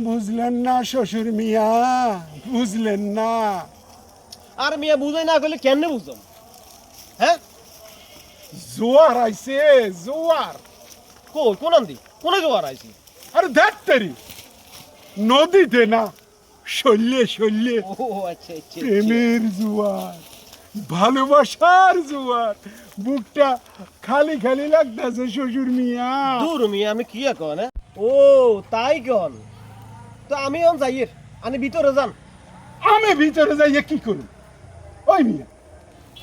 বুঝলেন না শ্বশুর মিয়া, বুঝলেন না। আর মিয়া বুঝাই না করলে কেমনে বুঝতাম? হ্যাঁ, জোয়ার আইছে, জোয়ার। কোন আন্দি কোন জোয়ার আইছি? আরে ধ্যাত্তেরি, নদীতে না, শল্যে শল্যে ও আচ্ছা আচ্ছা প্রেমের জোয়ার, ভালোবাসার জোয়ার। বুকটা খালি খালি লাগতেছে শ্বশুর মিয়া। দূর মিয়া, আমি কি এখন? ও তাই কন? তো আমি অন যাইয়ের, আমি ভিতরে যান। আমি ভিতরে যাইয়া কি করব? ওই মিয়া,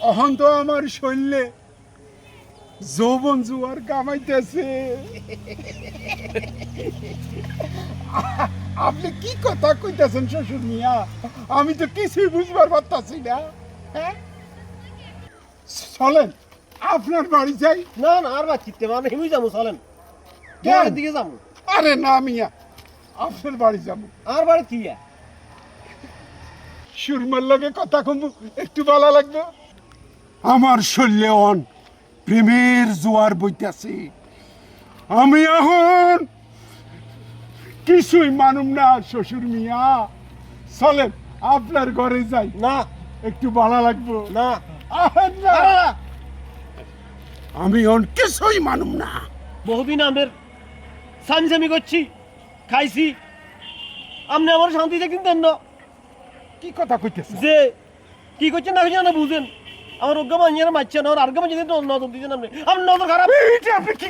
অহন তো আমার শৈলে যৌবন জোয়ার কামাইতেছে। আপনি কি কথা কইতেছেন শ্বশুর মিয়া? আমি তো কিছুই বুঝবার পারতাছি না। হ্যাঁ, চলেন আপনার বাড়ি যাই। না না, আর বাচ্চিতে আমি হিমি যাবো, চলেন কেন? বাড়ির দিকে যাবো। আরে না মিয়া, আপনার বাড়ি যাবো। আর বাড়ি কি সুরমার লগে কথা কম, একটু ভালো লাগবে। আমার শরীরে অন প্রেমের জোয়ার বইতেছে। আমি এখন কিছুই মানুম না শ্বশুর মিয়া। চলেন আপনার ঘরে যাই, না একটু ভালো লাগবো। না আহেন না। আমি অন কিছুই মানুম না। বহুদিন আমাদের সামসামি করছি, খাইছি, আপনি আমার শান্তিতে কিন্তু দেন না। কি কথা কইতেছে? যে কি করছেন না করছেন না বুঝেন, আমার অজ্ঞা মাঞ্জারা মারছেন, আমার আর্গা মাঞ্জাদের নজর দিচ্ছেন আপনি। আপনার নজর খারাপ। এইটা আপনি কি